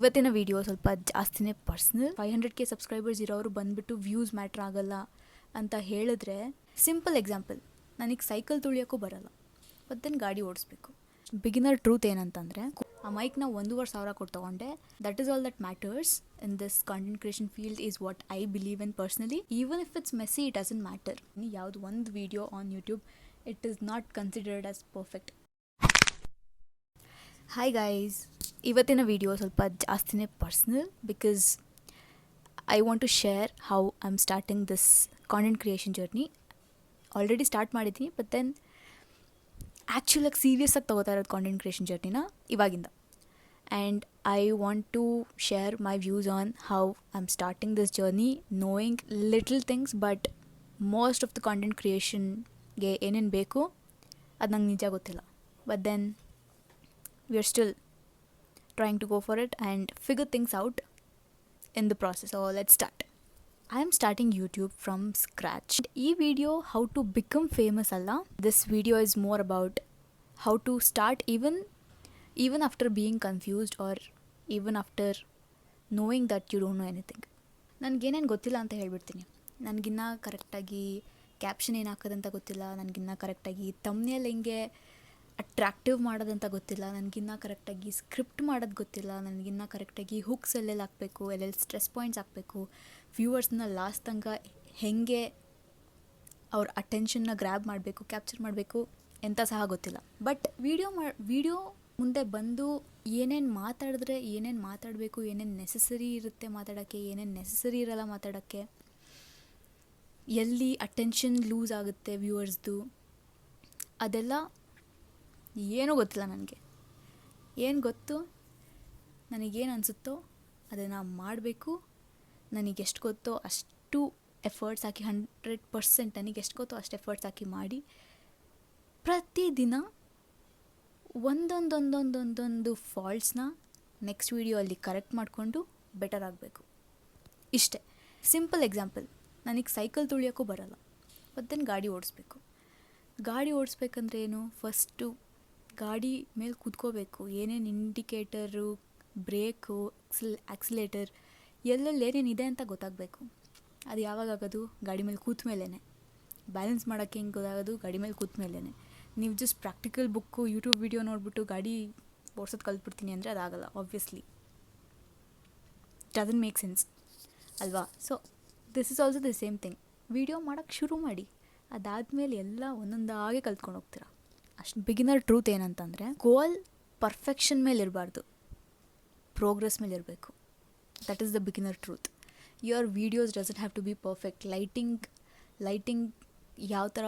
ಇವತ್ತಿನ ವಿಡಿಯೋ ಸ್ವಲ್ಪ ಜಾಸ್ತಿನೇ ಪರ್ಸ್ನಲ್. 500K ಸಬ್ಸ್ಕ್ರೈಬರ್ಸ್ ಇರೋರು ಬಂದ್ಬಿಟ್ಟು ವ್ಯೂಸ್ ಮ್ಯಾಟ್ರ್ ಆಗಲ್ಲ ಅಂತ ಹೇಳಿದ್ರೆ, ಸಿಂಪಲ್ ಎಕ್ಸಾಂಪಲ್, ನನಗೆ ಸೈಕಲ್ ತುಳಿಯೋಕ್ಕೂ ಬರಲ್ಲ, ಬಟ್ ದೆನ್ ಗಾಡಿ ಓಡಿಸ್ಬೇಕು. ಬಿಗಿನರ್ ಟ್ರೂತ್ ಏನಂತಂದರೆ, ಆ ಮೈಕ್ನ 1,500,000 ಕೊಟ್ಟು ತೊಗೊಂಡೆ. That is all that matters in this content creation field is what I believe in personally. Even if it's messy, it doesn't matter. ಯಾವುದು ಒಂದು video on YouTube, it is not considered as perfect. Hi guys, ಇವತ್ತಿನ video ಸ್ವಲ್ಪ ಜಾಸ್ತಿನೇ personal because I want to share how I am starting this content creation journey. Already start ಮಾಡಿದ್ದೀನಿ, but then ಆ್ಯಕ್ಚುಲಾಗಿ ಸೀರಿಯಸ್ಸಾಗಿ ತೊಗೋತಾ ಇರೋದು content creation ಜರ್ನಿನ ಇವಾಗಿಂದ. And I want to share my views on how I am starting this journey, knowing little things, but most of the content ಕ್ರಿಯೇಷನ್ಗೆ ಏನೇನು ಬೇಕು ಅದು ನಂಗೆ ನಿಜ ಗೊತ್ತಿಲ್ಲ. But then we are still trying to go for it and figure things out in the process. So let's start. I am starting YouTube from scratch. This video how to become famous alla. This video is more about how to start even after being confused or even after knowing that you don't know anything. ನನಗೇನೇನು ಗೊತ್ತಿಲ್ಲ ಅಂತ ಹೇಳ್ಬಿಡ್ತೀನಿ. ನನಗಿನ್ನ ಕರೆಕ್ಟಾಗಿ caption ಏನು ಹಾಕೋದಂತ ಗೊತ್ತಿಲ್ಲ, ನನಗಿನ್ನ ಕರೆಕ್ಟಾಗಿ thumbnail ಹೆಂಗೆ attractive ಮಾಡೋದಂತ ಗೊತ್ತಿಲ್ಲ, ನನಗಿನ್ನ ಕರೆಕ್ಟಾಗಿ ಸ್ಕ್ರಿಪ್ಟ್ ಮಾಡೋದು ಗೊತ್ತಿಲ್ಲ, ನನಗಿನ್ನ ಕರೆಕ್ಟಾಗಿ ಹುಕ್ಸ್ ಎಲ್ಲೆಲ್ಲಿ ಹಾಕಬೇಕು, ಎಲ್ಲೆಲ್ಲಿ ಸ್ಟ್ರೆಸ್ ಪಾಯಿಂಟ್ಸ್ ಹಾಕಬೇಕು, ವ್ಯೂವರ್ಸ್ನ ಲಾಸ್ಟ್ ತನಕ ಹೇಗೆ ಅವ್ರ ಅಟೆನ್ಷನ್ನ ಗ್ರ್ಯಾಬ್ ಮಾಡಬೇಕು, ಕ್ಯಾಪ್ಚರ್ ಮಾಡಬೇಕು ಎಂತ ಸಹ ಗೊತ್ತಿಲ್ಲ. ಬಟ್ ವಿಡಿಯೋ ಮುಂದೆ ಬಂದು ಏನೇನು ಮಾತಾಡಿದ್ರೆ ಏನೇನು ಮಾತಾಡಬೇಕು, ಏನೇನು ನೆಸಸರಿ ಇರುತ್ತೆ ಮಾತಾಡೋಕ್ಕೆ, ಏನೇನು ನೆಸಸರಿ ಇರಲ್ಲ ಮಾತಾಡೋಕ್ಕೆ, ಎಲ್ಲಿ ಅಟೆನ್ಷನ್ ಲೂಸ್ ಆಗುತ್ತೆ ವ್ಯೂವರ್ಸ್ದು, ಅದೆಲ್ಲ ಏನೂ ಗೊತ್ತಿಲ್ಲ ನನಗೆ. ಏನು ಗೊತ್ತು, ನನಗೇನು ಅನಿಸುತ್ತೋ ಅದನ್ನು ಮಾಡಬೇಕು. ನನಗೆಷ್ಟು ಗೊತ್ತೋ ಅಷ್ಟು ಎಫರ್ಟ್ಸ್ ಹಾಕಿ 100% ನನಗೆ ಎಷ್ಟು ಗೊತ್ತೋ ಅಷ್ಟು ಎಫರ್ಟ್ಸ್ ಹಾಕಿ ಮಾಡಿ ಪ್ರತಿದಿನ ಒಂದೊಂದೊಂದೊಂದೊಂದೊಂದು ಫಾಲ್ಟ್ಸ್ನ ನೆಕ್ಸ್ಟ್ ವೀಡಿಯೋ ಅಲ್ಲಿ ಕರೆಕ್ಟ್ ಮಾಡಿಕೊಂಡು ಬೆಟರ್ ಆಗಬೇಕು. ಇಷ್ಟೇ ಸಿಂಪಲ್ ಎಕ್ಸಾಂಪಲ್. ನನಗೆ ಸೈಕಲ್ ತುಳಿಯೋಕ್ಕೂ ಬರಲ್ಲ, ಬಟ್ ದೆನ್ ಗಾಡಿ ಓಡಿಸ್ಬೇಕು. ಗಾಡಿ ಓಡಿಸ್ಬೇಕಂದ್ರೆ ಏನು, ಫಸ್ಟು ಗಾಡಿ ಮೇಲೆ ಕೂತ್ಕೋಬೇಕು. ಏನೇನು ಇಂಡಿಕೇಟರು, ಬ್ರೇಕು, ಆಕ್ಸಿಲೇಟರ್ ಎಲ್ಲೆಲ್ಲಿ ಏನೇನಿದೆ ಅಂತ ಗೊತ್ತಾಗಬೇಕು. ಅದು ಯಾವಾಗ ಆಗೋದು, ಗಾಡಿ ಮೇಲೆ ಕೂತ ಮೇಲೇ. ಬ್ಯಾಲೆನ್ಸ್ ಮಾಡೋಕ್ಕೆ ಹೆಂಗೆ ಗೊತ್ತಾಗೋದು, ಗಾಡಿ ಮೇಲೆ ಕೂತ ಮೇಲೇ. ನೀವು just practical book, YouTube video ನೋಡಿಬಿಟ್ಟು ಗಾಡಿ ಓಡಿಸೋದು ಕಲ್ತ್ಬಿಡ್ತೀನಿ ಅಂದರೆ ಅದಾಗಲ್ಲ. ಆಬ್ವಿಯಸ್ಲಿ ಡಸಂಟ್ ಮೇಕ್ ಸೆನ್ಸ್ ಅಲ್ವಾ? So this is also the same thing. Video ಮಾಡೋಕ್ಕೆ ಶುರು ಮಾಡಿ, ಅದಾದಮೇಲೆ ಎಲ್ಲ ಒಂದೊಂದಾಗೆ ಕಲ್ತ್ಕೊಂಡು ಹೋಗ್ತೀರಾ. ಅಷ್ಟು ಬಿಗಿನರ್ ಟ್ರೂತ್ ಏನಂತಂದರೆ, ಗೋಲ್ ಪರ್ಫೆಕ್ಷನ್ ಮೇಲೆ ಇರಬಾರ್ದು, ಪ್ರೋಗ್ರೆಸ್ ಮೇಲೆ ಇರಬೇಕು. That is the beginner truth. Your videos doesn't have to be perfect. Lighting ಯಾವ ಥರ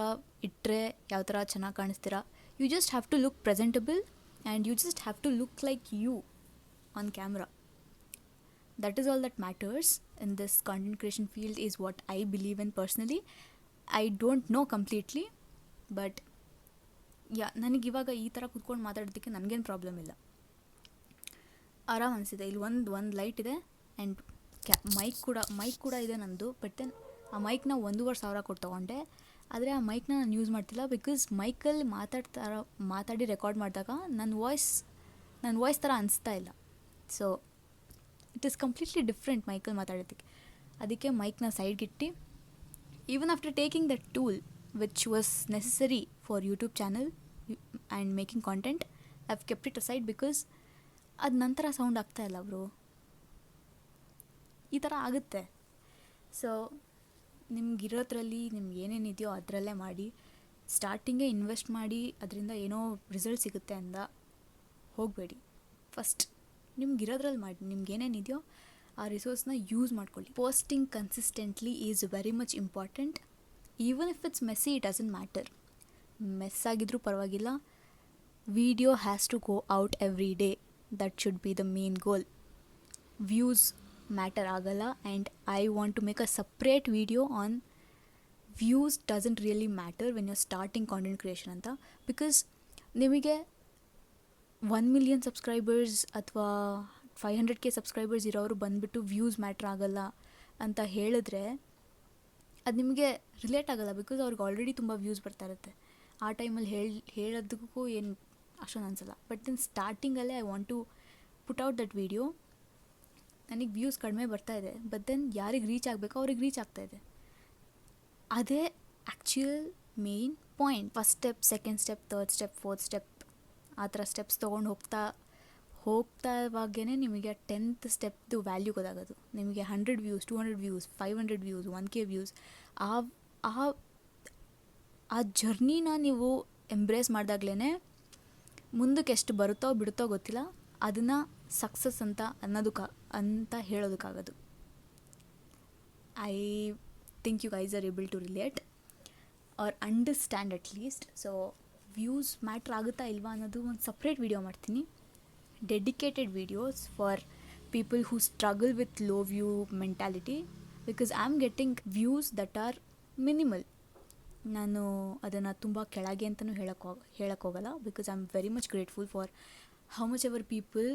ಇಟ್ಟರೆ ಯಾವ ಥರ ಚೆನ್ನಾಗಿ ಕಾಣಿಸ್ತೀರಾ. You just have to look presentable and you just have to look like you on camera. That is all that matters in this content creation field is what I believe in personally. I don't know completely, but ನನಗಿವಾಗ ಈ ಥರ ಕೂತ್ಕೊಂಡು ಮಾತಾಡೋದಕ್ಕೆ ನನಗೇನು problem ಇಲ್ಲ, ಆರಾಮ್ ಅನಿಸಿದೆ. ಇಲ್ಲಿ ಒಂದು ಲೈಟ್ ಇದೆ ಆ್ಯಂಡ್ ಮೈಕ್ ಕೂಡ ಇದೆ ನಂದು. ಬಟ್ ದೆನ್ ಆ ಮೈಕ್ನ 1,500,000 ಕೊಟ್ಟು ತೊಗೊಂಡೆ. ಆದರೆ ಆ ಮೈಕ್ನ ನಾನು ಯೂಸ್ ಮಾಡ್ತಿಲ್ಲ ಬಿಕಾಸ್ ಮೈಕಲ್ಲಿ ಮಾತಾಡಿ ರೆಕಾರ್ಡ್ ಮಾಡಿದಾಗ ನನ್ನ ವಾಯ್ಸ್ ಥರ ಅನಿಸ್ತಾ ಇಲ್ಲ. So it is completely different ಮೈಕಲ್ಲಿ ಮಾತಾಡೋದಕ್ಕೆ. ಅದಕ್ಕೆ ಮೈಕ್ನ ಸೈಡ್ಗಿಟ್ಟು, even after taking that tool which was necessary for YouTube channel and making content, I have kept it aside because ಅದು ನಂತರ ಸೌಂಡ್ ಆಗ್ತಾ ಇಲ್ಲ ಬ್ರೋ. ಈ ಥರ ಆಗುತ್ತೆ. ಸೊ ನಿಮ್ಗಿರೋದ್ರಲ್ಲಿ ನಿಮ್ಗೆ ಏನೇನಿದೆಯೋ ಅದರಲ್ಲೇ ಮಾಡಿ. ಸ್ಟಾರ್ಟಿಂಗೇ ಇನ್ವೆಸ್ಟ್ ಮಾಡಿ ಅದರಿಂದ ಏನೋ ರಿಸಲ್ಟ್ ಸಿಗುತ್ತೆ ಅಂದ ಹೋಗಬೇಡಿ. ಫಸ್ಟ್ ನಿಮ್ಗಿರೋದ್ರಲ್ಲಿ ಮಾಡಿ, ನಿಮ್ಗೇನೇನಿದೆಯೋ ಆ ರಿಸೋರ್ಸ್ನ ಯೂಸ್ ಮಾಡ್ಕೊಳ್ಳಿ. Posting consistently is very much important. Even if it's messy, it doesn't matter. Mess ಆಗಿದ್ರೂ ಪರವಾಗಿಲ್ಲ, video has to go out every day. That should be the main goal. Views matter ಆಗಲ್ಲ. And I want to make a separate video on views doesn't really matter when you are starting content creation ಅಂತ. Because ನಿಮಗೆ 1 million subscribers ಅಥವಾ 500K subscribers ಇರೋರು ಬಂದುಬಿಟ್ಟು views matter ಆಗಲ್ಲ ಅಂತ ಹೇಳಿದ್ರೆ ಅದು ನಿಮಗೆ ರಿಲೇಟ್ ಆಗೋಲ್ಲ. ಬಿಕಾಸ್ ಅವ್ರಿಗೆ ಆಲ್ರೆಡಿ ತುಂಬ ವ್ಯೂಸ್ ಬರ್ತಾ ಇರುತ್ತೆ. ಆ ಟೈಮಲ್ಲಿ ಹೇಳೋದಕ್ಕೂ ಏನು ಅಷ್ಟೊಂದು ಅನಿಸಲ್ಲ. ಬಟ್ ದೆನ್ ಸ್ಟಾರ್ಟಿಂಗಲ್ಲೇ I want to put out that video ನನಗೆ ವ್ಯೂಸ್ ಕಡಿಮೆ ಬರ್ತಾ ಇದೆ, ಬಟ್ ದೆನ್ ಯಾರಿಗೆ ರೀಚ್ ಆಗಬೇಕೋ ಅವ್ರಿಗೆ ರೀಚ್ ಆಗ್ತಾ ಇದೆ. ಅದೇ actual main point. First step, second step, third step, fourth step, ಆ ಥರ ಸ್ಟೆಪ್ಸ್ ತೊಗೊಂಡು ಹೋಗ್ತಾ ಇವಾಗೇ ನಿಮಗೆ 10th ಸ್ಟೆಪ್ದು ವ್ಯಾಲ್ಯೂ ಗೊತ್ತಾಗೋದು. ನಿಮಗೆ 100 views, 200 views, 500 views, 1K views, ಆ ಜರ್ನಿನ ನೀವು ಎಂಬ್ರೇಸ್ ಮಾಡಿದಾಗ್ಲೇ ಮುಂದಕ್ಕೆ ಎಷ್ಟು ಬರುತ್ತೋ ಬಿಡುತ್ತೋ ಗೊತ್ತಿಲ್ಲ, ಅದನ್ನು ಸಕ್ಸಸ್ ಅಂತ ಹೇಳೋದಕ್ಕಾಗೋದು. I think you guys are able to relate or understand at least. So views matter ಆಗುತ್ತಾ ಇಲ್ವಾ ಅನ್ನೋದು ಒಂದು ಸಪ್ರೇಟ್ ವಿಡಿಯೋ ಮಾಡ್ತೀನಿ. Dedicated videos for people who struggle with low view mentality, because I am getting views that are minimal. ನಾನು ಅದನ್ನು ತುಂಬ ಕೆಳಗೆ ಅಂತಲೂ ಹೇಳೋಕ್ಕೋಗಲ್ಲ, because I am very much grateful for how much ever people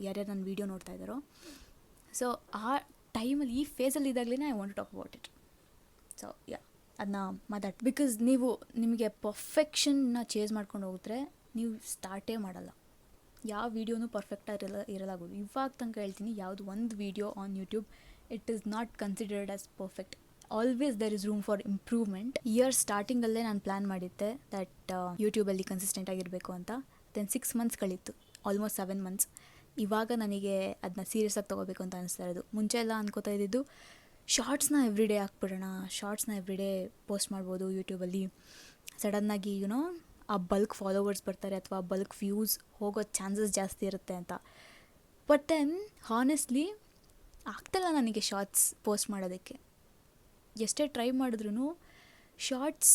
ಯಾರ್ಯಾರು ನನ್ನ video ನೋಡ್ತಾ ಇದ್ದಾರೋ. ಸೊ ಆ ಟೈಮಲ್ಲಿ, ಈ ಫೇಸಲ್ಲಿ ಇದ್ದಾಗಲೇ I want to talk about it. So ಅದನ್ನ ಬಿಕಾಸ್ ನಿಮಗೆ ಪರ್ಫೆಕ್ಷನ್ನ ಚೇಸ್ ಮಾಡ್ಕೊಂಡು ಹೋಗಿದ್ರೆ ನೀವು ಸ್ಟಾರ್ಟೇ ಮಾಡಲ್ಲ. ಯಾವ ವೀಡಿಯೋನೂ ಪರ್ಫೆಕ್ಟಾಗಿ ಇರಲಾಗೋದು. ಇವಾಗ ತನಕ ಹೇಳ್ತೀನಿ, ಯಾವುದು ಒಂದು video on YouTube it is not considered as perfect. Always there is room for improvement. Year ಸ್ಟಾರ್ಟಿಂಗಲ್ಲೇ ನಾನು ಪ್ಲ್ಯಾನ್ ಮಾಡಿದ್ದೆ ದಟ್ ಯೂಟ್ಯೂಬಲ್ಲಿ ಕನ್ಸಿಸ್ಟೆಂಟ್ ಆಗಿರಬೇಕು ಅಂತ. ದೆನ್ 6 months ಕಳೀತು, ಆಲ್ಮೋಸ್ಟ್ 7 months. ಇವಾಗ ನನಗೆ ಅದನ್ನ ಸೀರಿಯಸ್ ಆಗಿ ತೊಗೋಬೇಕು ಅಂತ ಅನಿಸ್ತಾ ಇರೋದು. ಮುಂಚೆ ಎಲ್ಲ ಅನ್ಕೋತಾ ಇದ್ದಿದ್ದು ಶಾರ್ಟ್ಸ್ನ ಎವ್ರಿಡೇ ಹಾಕ್ಬಿಡೋಣ, ಶಾರ್ಟ್ಸ್ನ ಎವ್ರಿಡೇ ಪೋಸ್ಟ್ ಮಾಡ್ಬೋದು ಯೂಟ್ಯೂಬಲ್ಲಿ. ಸಡನ್ನಾಗಿ ಆ ಬಲ್ಕ್ ಫಾಲೋವರ್ಸ್ ಬರ್ತಾರೆ ಅಥವಾ ಬಲ್ಕ್ ವ್ಯೂಸ್ ಹೋಗೋ ಚಾನ್ಸಸ್ ಜಾಸ್ತಿ ಇರುತ್ತೆ ಅಂತ. ಬಟ್ ದೆನ್ ಹಾನೆಸ್ಟ್ಲಿ ಆಗ್ತಿಲ್ಲ ನನಗೆ ಶಾರ್ಟ್ಸ್ ಪೋಸ್ಟ್ ಮಾಡೋದಕ್ಕೆ. ಎಷ್ಟೇ ಟ್ರೈ ಮಾಡಿದ್ರೂ ಶಾರ್ಟ್ಸ್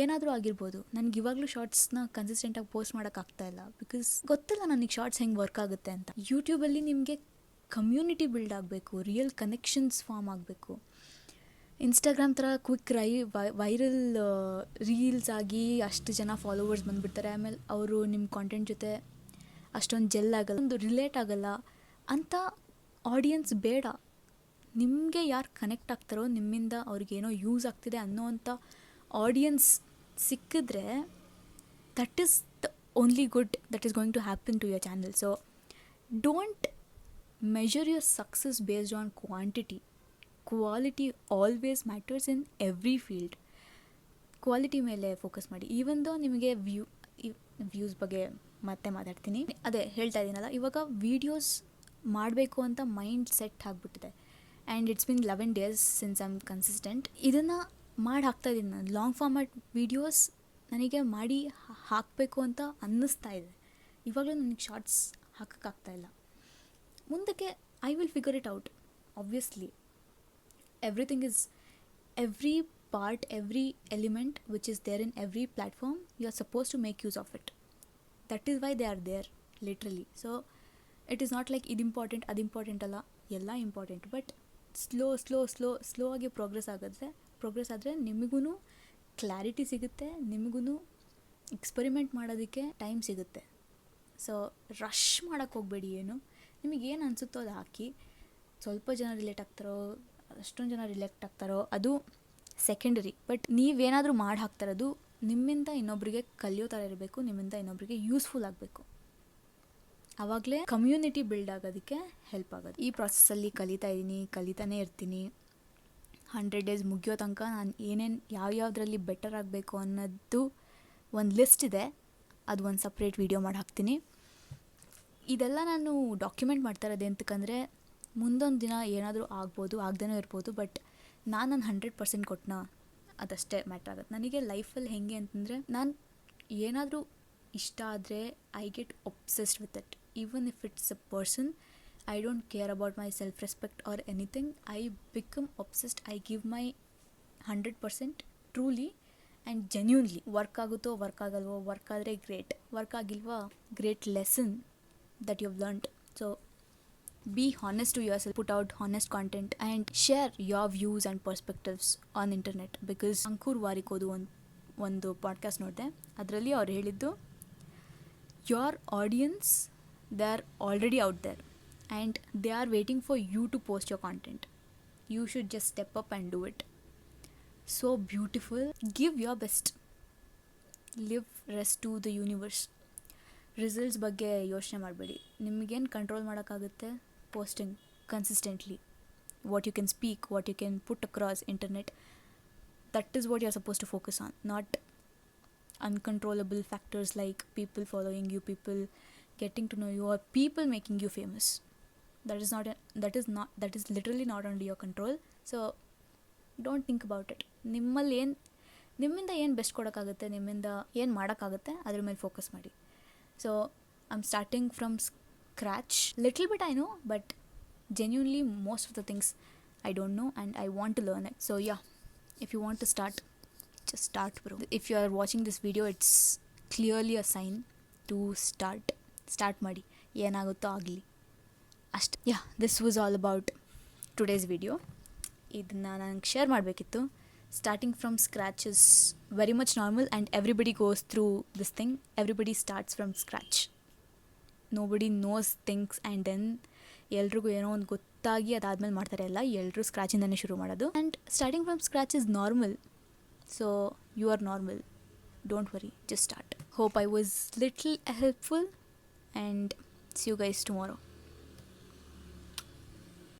ಏನಾದರೂ ಆಗಿರ್ಬೋದು, ನನಗೆ ಇವಾಗಲೂ ಶಾರ್ಟ್ಸ್ನ ಕನ್ಸಿಸ್ಟೆಂಟಾಗಿ ಪೋಸ್ಟ್ ಮಾಡೋಕ್ಕಾಗ್ತಾಯಿಲ್ಲ. ಬಿಕಾಸ್ ಗೊತ್ತಿಲ್ಲ ನನಗೆ ಶಾರ್ಟ್ಸ್ ಹೆಂಗೆ ವರ್ಕ್ ಆಗುತ್ತೆ ಅಂತ. ಯೂಟ್ಯೂಬಲ್ಲಿ ನಿಮಗೆ ಕಮ್ಯುನಿಟಿ ಬಿಲ್ಡ್ ಆಗಬೇಕು, ರಿಯಲ್ ಕನೆಕ್ಷನ್ಸ್ ಫಾರ್ಮ್ ಆಗಬೇಕು. ಇನ್ಸ್ಟಾಗ್ರಾಮ್ ಥರ ಕ್ವಿಕ್ ವೈರಲ್ ರೀಲ್ಸ್ ಆಗಿ ಅಷ್ಟು ಜನ ಫಾಲೋವರ್ಸ್ ಬಂದುಬಿಡ್ತಾರೆ, ಆಮೇಲೆ ಅವರು ನಿಮ್ಮ ಕಾಂಟೆಂಟ್ ಜೊತೆ ಅಷ್ಟೊಂದು ಜೆಲ್ ಆಗಲ್ಲ, ಒಂದು ರಿಲೇಟ್ ಆಗಲ್ಲ ಅಂತ ಆಡಿಯನ್ಸ್ ಬೇಡ. ನಿಮಗೆ ಯಾರು ಕನೆಕ್ಟ್ ಆಗ್ತಾರೋ, ನಿಮ್ಮಿಂದ ಅವ್ರಿಗೇನೋ ಯೂಸ್ ಆಗ್ತಿದೆ ಅನ್ನೋವಂಥ ಆಡಿಯನ್ಸ್ ಸಿಕ್ಕಿದ್ರೆ that is the only good that is going to happen to your channel. So don't measure your success based on quantity. Quality always matters in every field. Quality ಮೇಲೆ focus ಮಾಡಿ. Even though ನಿಮಗೆ views ಬಗ್ಗೆ ಮತ್ತೆ ಮಾತಾಡ್ತೀನಿ. ಅದೇ ಹೇಳ್ತಾ ಇದ್ದೀನಲ್ಲ, ಇವಾಗ ವೀಡಿಯೋಸ್ ಮಾಡಬೇಕು ಅಂತ ಮೈಂಡ್ ಸೆಟ್ ಆಗಿಬಿಟ್ಟಿದೆ. And it's been 11 days since I am consistent. ಇದನ್ನು ಮಾಡಿ ಹಾಕ್ತಾಯಿದ್ದೀನಿ ನಾನು. ಲಾಂಗ್ ಫಾರ್ಮ್ಯಾಟ್ ವೀಡಿಯೋಸ್ ನನಗೆ ಮಾಡಿ ಹಾಕಬೇಕು ಅಂತ ಅನ್ನಿಸ್ತಾ ಇದೆ. ಇವಾಗಲೂ ನನಗೆ ಶಾರ್ಟ್ಸ್ ಹಾಕೋಕ್ಕಾಗ್ತಾಯಿಲ್ಲ. ಮುಂದಕ್ಕೆ I will figure it out. Obviously everything is every part, every element which is there in every platform, you are suppose to make use of it. That is why they are there literally. So it is not like ಇದು important ಅದು important ಅಲ್ಲ, ಎಲ್ಲ important. But slow ಆಗಿ progress ಆದರೆ ನಿಮಗೂ clarity ಸಿಗುತ್ತೆ, ನಿಮಗೂ experiment ಮಾಡೋದಕ್ಕೆ ಟೈಮ್ ಸಿಗುತ್ತೆ. ಸೊ ರಶ್ ಮಾಡೋಕ್ಕೆ ಹೋಗಬೇಡಿ. ನಿಮಗೇನು ಅನಿಸುತ್ತೋ ಅದು ಹಾಕಿ. ಸ್ವಲ್ಪ ಜನ ರಿಲೇಟ್ ಆಗ್ತಾರೋ, ಅಷ್ಟೊಂದು ಜನ ರಿಲೇಟ್ ಆಗ್ತಾರೋ ಅದು ಸೆಕೆಂಡರಿ. ಬಟ್ ನೀವೇನಾದರೂ ಮಾಡಿ ಹಾಕ್ತಾರದು ನಿಮ್ಮಿಂದ ಇನ್ನೊಬ್ಬರಿಗೆ ಕಲಿಯೋ ಥರ ಇರಬೇಕು, ನಿಮ್ಮಿಂದ ಇನ್ನೊಬ್ಬರಿಗೆ ಯೂಸ್ಫುಲ್ ಆಗಬೇಕು. ಆವಾಗಲೇ ಕಮ್ಯುನಿಟಿ ಬಿಲ್ಡ್ ಆಗೋದಕ್ಕೆ ಹೆಲ್ಪ್ ಆಗೋದು. ಈ ಪ್ರಾಸೆಸ್ಸಲ್ಲಿ ಕಲಿತಾನೇ ಇರ್ತೀನಿ. 100 days ಮುಗಿಯೋ ತನಕ ನಾನು ಏನೇನು ಯಾವ್ಯಾವುದರಲ್ಲಿ ಬೆಟರ್ ಆಗಬೇಕು ಅನ್ನೋದು ಒಂದು ಲಿಸ್ಟ್ ಇದೆ. ಅದು ಒಂದು ಸಪ್ರೇಟ್ ವೀಡಿಯೋ ಮಾಡಿ ಹಾಕ್ತೀನಿ. ಇದೆಲ್ಲ ನಾನು ಡಾಕ್ಯುಮೆಂಟ್ ಮಾಡ್ತಾ ಇರೋದು ಎಂತಕ್ಕಂದರೆ ಮುಂದೊಂದು ದಿನ ಏನಾದರೂ ಆಗ್ಬೋದು, ಆಗದೇನೂ ಇರ್ಬೋದು. ಬಟ್ ನಾನು 100% ಕೊಟ್ಟನ ಅದಷ್ಟೇ ಮ್ಯಾಟ್ರ್ ಆಗುತ್ತೆ. ನನಗೆ ಲೈಫಲ್ಲಿ ಹೇಗೆ ಅಂತಂದರೆ, ನಾನು ಏನಾದರೂ ಇಷ್ಟ ಆದರೆ I get obsessed with it. Even if it's a person, I don't care about my self respect or anything. I become obsessed. I give my 100% truly and genuinely. Work ಆಗುತ್ತೋ ವರ್ಕ್ ಆಗಲ್ವೋ, ವರ್ಕ್ ಆದರೆ great, work ಆಗಿಲ್ವಾ great lesson that you've learned. So be honest to yourself, put out honest content and share your views and perspectives on internet. Because ಅಂಕುರ್ ವಾರಿಕೋದು ಒಂದು podcast ನೋಡಿದೆ, ಅದರಲ್ಲಿ ಅವ್ರು ಹೇಳಿದ್ದು, your audience, they are already out there and they are waiting for you to post your content. You should just step up and do it. So beautiful. Give your best. Leave rest to the universe. Results ಬಗ್ಗೆ ಯೋಚನೆ ಮಾಡಬೇಡಿ. ನಿಮಗೇನು control ಮಾಡೋಕ್ಕಾಗುತ್ತೆ posting consistently, what you can speak, what you can put across internet, that is what you're supposed to focus on, not uncontrollable factors like people following you, people getting to know you, or people making you famous. That is literally not under your control. So don't think about it. ನಿಮ್ಮಿಂದ ಏನು best ಕೊಡೋಕ್ಕಾಗುತ್ತೆ, ನಿಮ್ಮಿಂದ ಏನು ಮಾಡೋಕ್ಕಾಗುತ್ತೆ ಅದ್ರ ಮೇಲೆ focus ಮಾಡಿ. So I am starting from scratch. Little bit I know, but genuinely most of the things I don't know and I want to learn it. So yeah, if you want to start, just start, bro. If you are watching this video, it's clearly a sign to start ಮಾಡಿ, ಏನಾಗುತ್ತೋ ಆಗಲಿ ಅಷ್ಟೆ. Yeah, this was all about today's video. ಇದನ್ನು ನನಗೆ share ಮಾಡಬೇಕಿತ್ತು. Starting from scratch is very much normal and everybody goes through this thing. Everybody starts from scratch. Nobody knows things and then ಎಲ್ರಿಗೂ ಏನೋ ಒಂದು ಗೊತ್ತಾಗಿ ಅದಾದಮೇಲೆ ಮಾಡ್ತಾರೆ. ಎಲ್ಲ ಎಲ್ಲರೂ ಸ್ಕ್ರ್ಯಾಚಿಂದನೇ ಶುರು ಮಾಡೋದು. And starting from scratch is normal. So you are normal. Don't worry, just start. Hope I was little helpful and see you guys tomorrow.